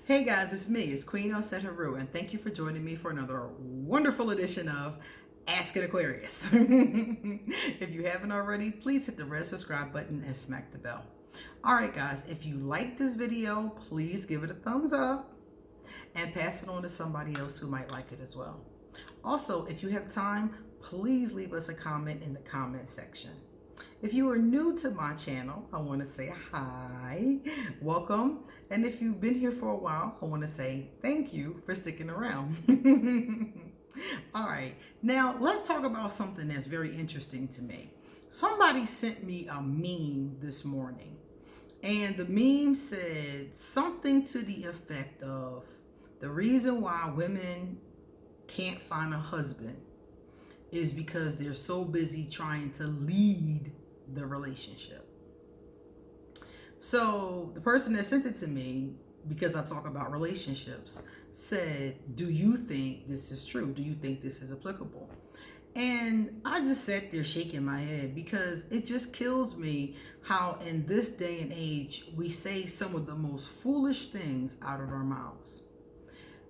Hey guys, it's me, it's Queen Oseteru, and thank you for joining me for another wonderful edition of Ask an Aquarius. If you haven't already, please hit the red subscribe button and smack the bell. Alright guys, if you like this video, please give it a thumbs up and pass it on to somebody else who might like it as well. Also, if you have time, please leave us a comment in the comment section. If you are new to my channel, I want to say hi, welcome. And if you've been here for a while, I want to say thank you for sticking around. All right, now let's talk about something that's very interesting to me. Somebody sent me a meme this morning, and the meme said something to the effect of the reason why women can't find a husband is because they're so busy trying to lead the relationship. So the person that sent it to me, because I talk about relationships, said, do you think this is true? Do you think this is applicable? And I just sat there shaking my head, because it just kills me how in this day and age we say some of the most foolish things out of our mouths.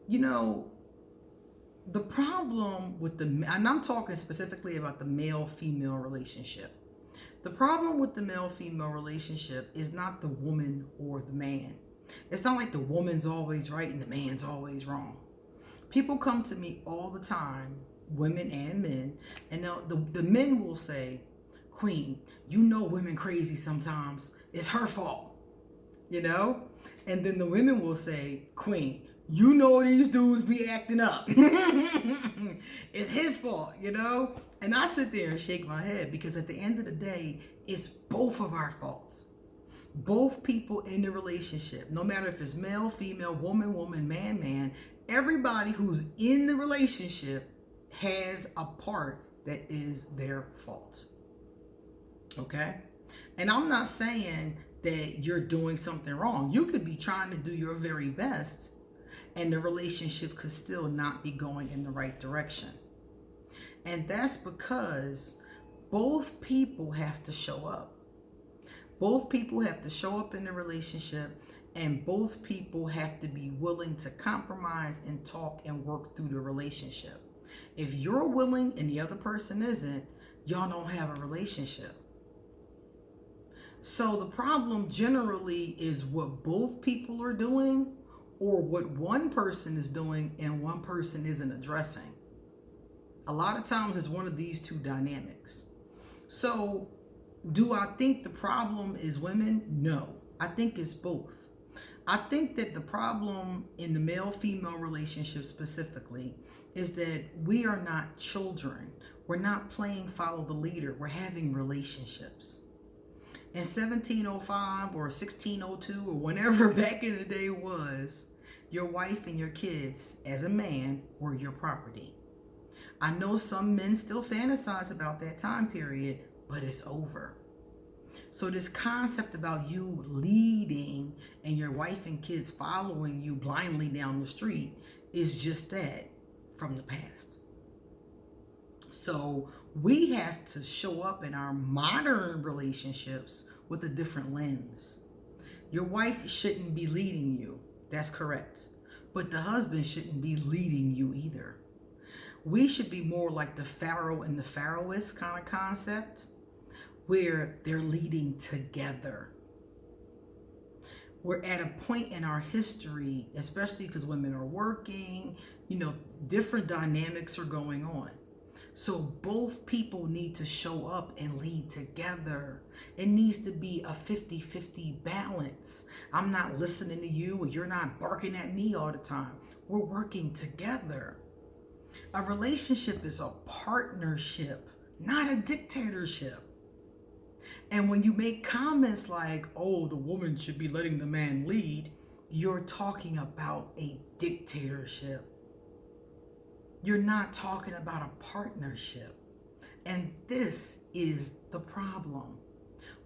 You know, the problem with and I'm talking specifically about the male-female relationship. The problem with the male-female relationship is not the woman or the man. It's not like the woman's always right and the man's always wrong. People come to me all the time, women and men, and the men will say, Queen, you know women crazy sometimes. It's her fault, you know? And then the women will say, Queen, you know these dudes be acting up. It's his fault, you know? And I sit there and shake my head, because at the end of the day, it's both of our faults. Both people in the relationship, no matter if it's male, female, woman, woman, man, man, everybody who's in the relationship has a part that is their fault. Okay? And I'm not saying that you're doing something wrong. You could be trying to do your very best, and the relationship could still not be going in the right direction. And that's because both people have to show up. Both people have to show up in the relationship, and both people have to be willing to compromise and talk and work through the relationship. If you're willing and the other person isn't, y'all don't have a relationship. So the problem generally is what both people are doing, or what one person is doing and one person isn't addressing. A lot of times it's one of these two dynamics. So do I think the problem is women? No, I think it's both. I think that the problem in the male-female relationship specifically is that we are not children. We're not playing follow the leader. We're having relationships. In 1705 or 1602 or whenever back in the day was, your wife and your kids as a man were your property. I know some men still fantasize about that time period, but it's over. So this concept about you leading and your wife and kids following you blindly down the street is just that, from the past. So we have to show up in our modern relationships with a different lens. Your wife shouldn't be leading you. That's correct. But the husband shouldn't be leading you either. We should be more like the Pharaoh and the Pharaohess kind of concept, where they're leading together. We're at a point in our history, especially because women are working, different dynamics are going on. So both people need to show up and lead together. It needs to be a 50-50 balance. I'm not listening to you and you're not barking at me all the time. We're working together. A relationship is a partnership, not a dictatorship. And when you make comments like, oh, the woman should be letting the man lead, you're talking about a dictatorship. You're not talking about a partnership. And this is the problem.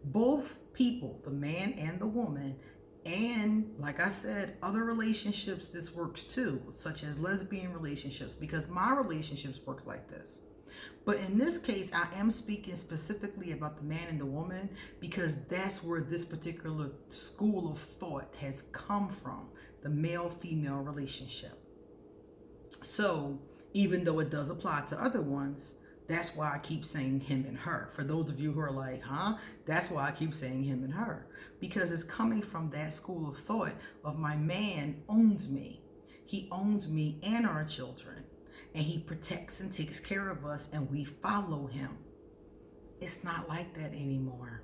Both people, the man and the woman, and like I said, other relationships, this works too, such as lesbian relationships, because my relationships work like this. But in this case, I am speaking specifically about the man and the woman because that's where this particular school of thought has come from, the male-female relationship. So even though it does apply to other ones, that's why I keep saying him and her. For those of you who are like, huh? That's why I keep saying him and her. Because it's coming from that school of thought of my man owns me. He owns me and our children. And he protects and takes care of us and we follow him. It's not like that anymore.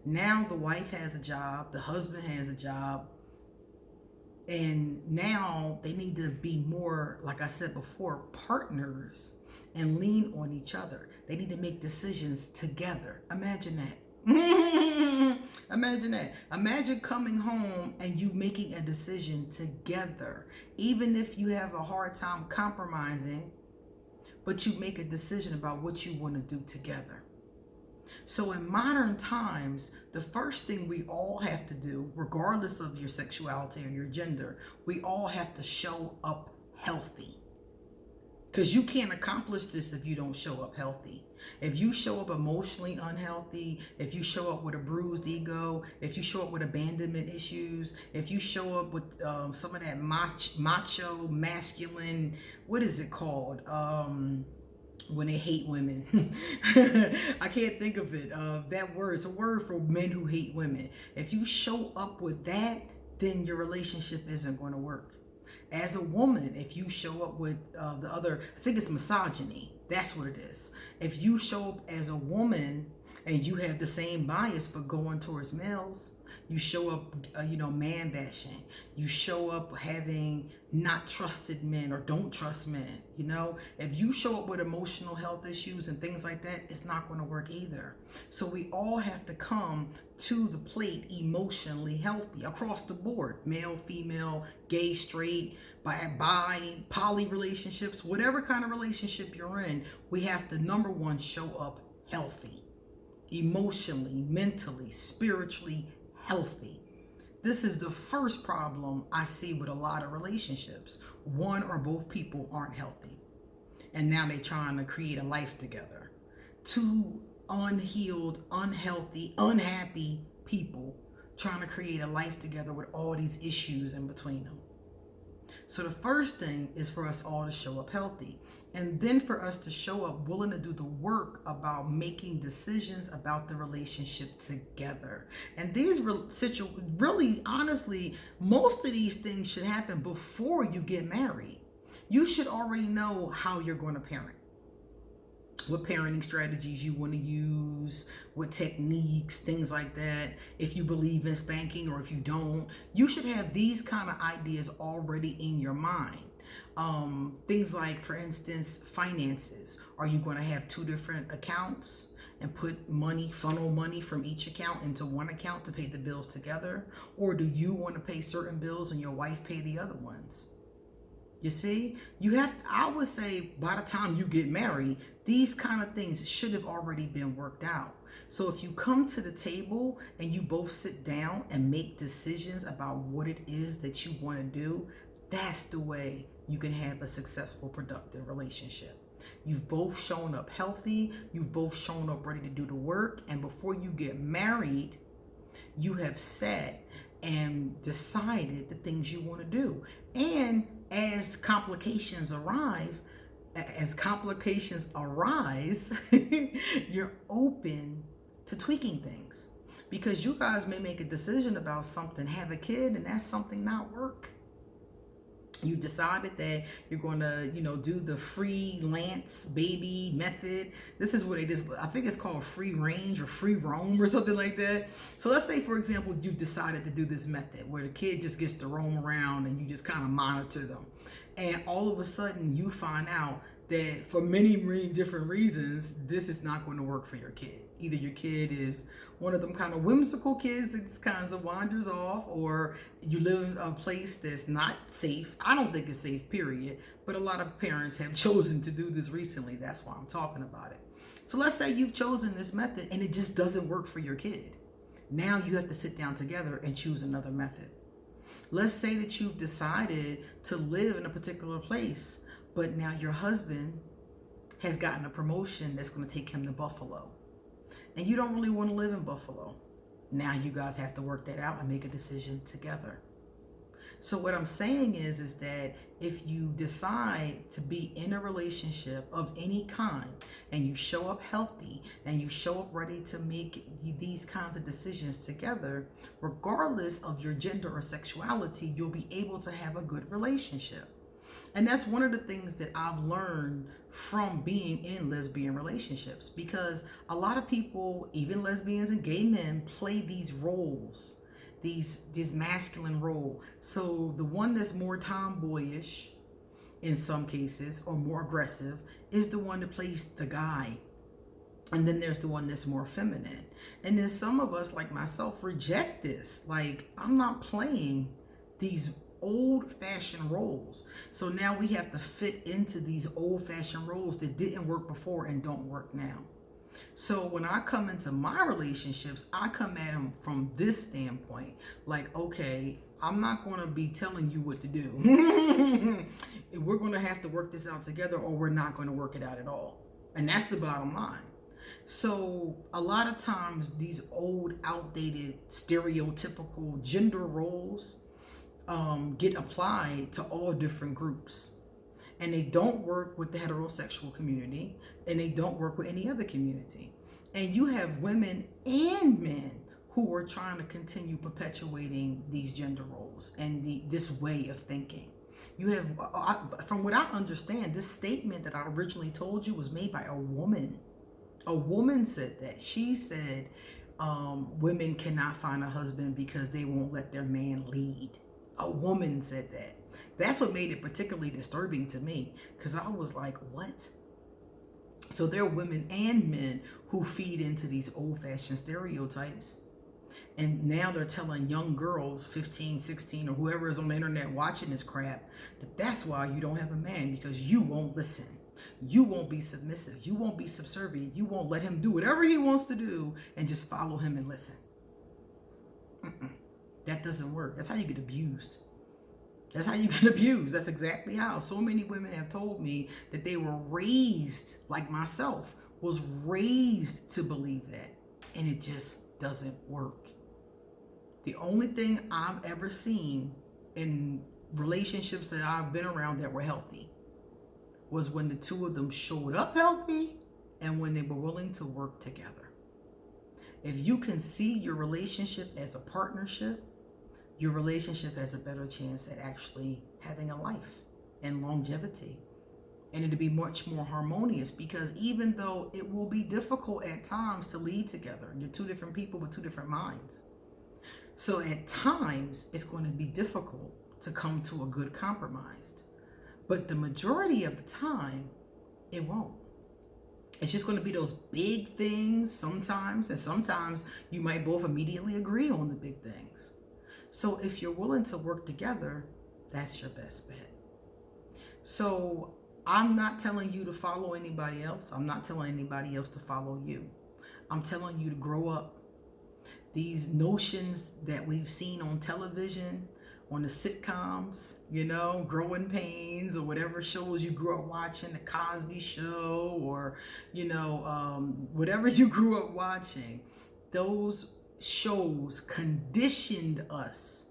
Now the wife has a job, the husband has a job, and now they need to be more, like I said before, partners and lean on each other. They need to make decisions together. Imagine that. Imagine that. Imagine coming home and you making a decision together. Even if you have a hard time compromising, but you make a decision about what you want to do together. So in modern times, the first thing we all have to do, regardless of your sexuality or your gender, we all have to show up healthy. Because you can't accomplish this if you don't show up healthy. If you show up emotionally unhealthy, if you show up with a bruised ego, if you show up with abandonment issues, if you show up with some of that macho, masculine, what is it called? When they hate women. I can't think of it. That word, it's a word for men who hate women. If you show up with that, then your relationship isn't going to work. As a woman, if you show up with the other, I think it's misogyny. That's what it is. If you show up as a woman and you have the same bias but going towards males, you show up, man bashing. You show up having not trusted men or don't trust men. If you show up with emotional health issues and things like that, it's not going to work either. So we all have to come to the plate emotionally healthy across the board. Male, female, gay, straight, bi, poly relationships, whatever kind of relationship you're in, we have to, number one, show up healthy. Emotionally, mentally, spiritually healthy. This is the first problem I see with a lot of relationships. One or both people aren't healthy. And now they're trying to create a life together. Two unhealed, unhealthy, unhappy people trying to create a life together with all these issues in between them. So the first thing is for us all to show up healthy. And then for us to show up willing to do the work about making decisions about the relationship together. And these really, honestly, most of these things should happen before you get married. You should already know how you're going to parent. What parenting strategies you want to use, what techniques, things like that. If you believe in spanking or if you don't, you should have these kind of ideas already in your mind. Things like, for instance, finances. Are you going to have two different accounts and funnel money from each account into one account to pay the bills together? Or do you want to pay certain bills and your wife pay the other ones? You see, I would say by the time you get married, these kind of things should have already been worked out. So if you come to the table and you both sit down and make decisions about what it is that you want to do, that's the way you can have a successful, productive relationship. You've both shown up healthy. You've both shown up ready to do the work. And before you get married, you have sat and decided the things you want to do. And as complications arise, you're open to tweaking things. Because you guys may make a decision about something, have a kid, and that's something not work. You decided that you're going to, do the freelance baby method. This is what it is. I think it's called free range or free roam or something like that. So let's say, for example, you've decided to do this method where the kid just gets to roam around and you just kind of monitor them. And all of a sudden you find out that for many, many different reasons, this is not going to work for your kid. Either your kid is one of them kind of whimsical kids that just kind of wanders off, or you live in a place that's not safe. I don't think it's safe, period. But a lot of parents have chosen to do this recently. That's why I'm talking about it. So let's say you've chosen this method and it just doesn't work for your kid. Now you have to sit down together and choose another method. Let's say that you've decided to live in a particular place, but now your husband has gotten a promotion that's going to take him to Buffalo. And you don't really want to live in Buffalo. Now you guys have to work that out and make a decision together. So what I'm saying is that if you decide to be in a relationship of any kind and you show up healthy and you show up ready to make these kinds of decisions together, regardless of your gender or sexuality, you'll be able to have a good relationship. And that's one of the things that I've learned from being in lesbian relationships, because a lot of people, even lesbians and gay men, play these roles, these masculine role. So the one that's more tomboyish in some cases or more aggressive is the one that plays the guy. And then there's the one that's more feminine. And then some of us, like myself, reject this. Like, I'm not playing these old-fashioned roles. So now we have to fit into these old-fashioned roles that didn't work before and don't work now. So when I come into my relationships, I come at them from this standpoint. Like, okay, I'm not going to be telling you what to do. We're going to have to work this out together, or we're not going to work it out at all. And that's the bottom line. So a lot of times these old, outdated, stereotypical gender roles get applied to all different groups, and they don't work with the heterosexual community, and they don't work with any other community. And you have women and men who are trying to continue perpetuating these gender roles and this way of thinking. You have, from what I understand, this statement that I originally told you was made by a woman. A woman said that. She said women cannot find a husband because they won't let their man lead. A woman said that. That's what made it particularly disturbing to me, because I was like, what? So there are women and men who feed into these old-fashioned stereotypes. And now they're telling young girls, 15, 16, or whoever is on the internet watching this crap, that that's why you don't have a man, because you won't listen. You won't be submissive. You won't be subservient. You won't let him do whatever he wants to do and just follow him and listen. That doesn't work. That's how you get abused. That's how you get abused. That's exactly how. So many women have told me that they were raised, like myself, was raised to believe that. And it just doesn't work. The only thing I've ever seen in relationships that I've been around that were healthy was when the two of them showed up healthy and when they were willing to work together. If you can see your relationship as a partnership, your relationship has a better chance at actually having a life and longevity. And it'll be much more harmonious, because even though it will be difficult at times to lead together, you're two different people with two different minds. So at times it's going to be difficult to come to a good compromise. But the majority of the time, it won't. It's just going to be those big things sometimes, and sometimes you might both immediately agree on the big things. So if you're willing to work together, that's your best bet. So I'm not telling you to follow anybody else. I'm not telling anybody else to follow you. I'm telling you to grow up. These notions that we've seen on television, on the sitcoms, you know, Growing Pains, or whatever shows you grew up watching, The Cosby Show, or, you know, whatever you grew up watching, those shows conditioned us.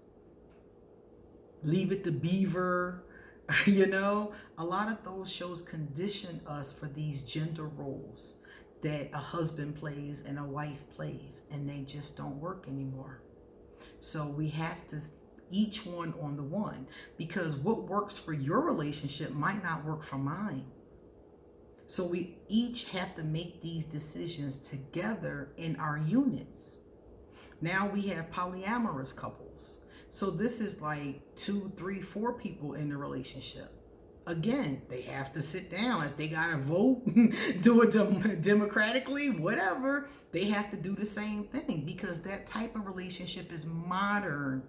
Leave It to Beaver, you know, a lot of those shows condition us for these gender roles that a husband plays and a wife plays, and they just don't work anymore. So we have to each one on the one, because what works for your relationship might not work for mine. So we each have to make these decisions together in our units. Now we have polyamorous couples. So this is like 2, 3, 4 people in the relationship. Again, they have to sit down. If they got to vote, do it democratically, whatever, they have to do the same thing, because that type of relationship is modern.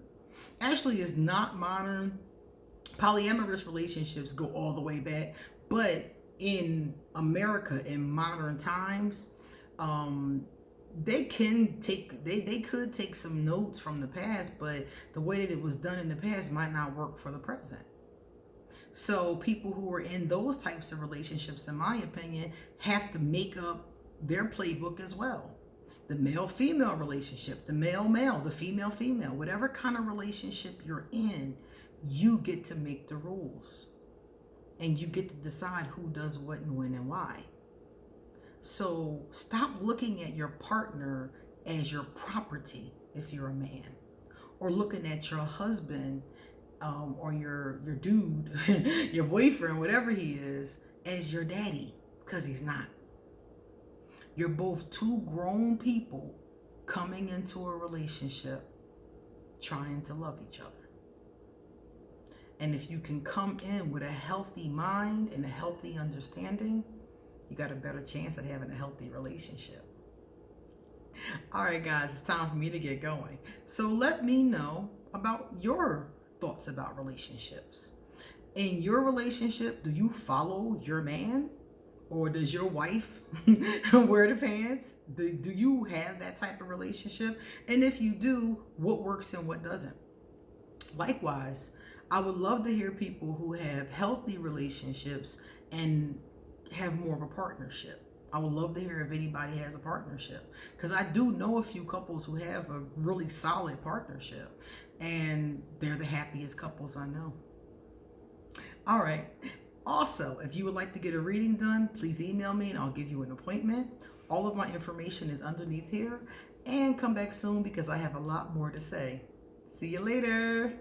Actually, it's not modern. Polyamorous relationships go all the way back. But in America, in modern times, they could take some notes from the past, but the way that it was done in the past might not work for the present. So people who are in those types of relationships, in my opinion, have to make up their playbook as well. The male-female relationship, the male-male, the female-female, whatever kind of relationship you're in, you get to make the rules. And you get to decide who does what and when and why. So stop looking at your partner as your property if you're a man, or looking at your husband or your dude, your boyfriend, whatever he is, as your daddy, because he's not. You're both two grown people coming into a relationship trying to love each other. And if you can come in with a healthy mind and a healthy understanding, you got a better chance at having a healthy relationship. All right, guys, it's time for me to get going. So let me know about your thoughts about relationships. In your relationship, do you follow your man? Or does your wife wear the pants? Do you have that type of relationship? And if you do, what works and what doesn't? Likewise, I would love to hear people who have healthy relationships and have more of a partnership. I would love to hear if anybody has a partnership, because I do know a few couples who have a really solid partnership, and they're the happiest couples I know. All right. Also, if you would like to get a reading done, please email me and I'll give you an appointment. All of my information is underneath here. And come back soon because I have a lot more to say. See you later.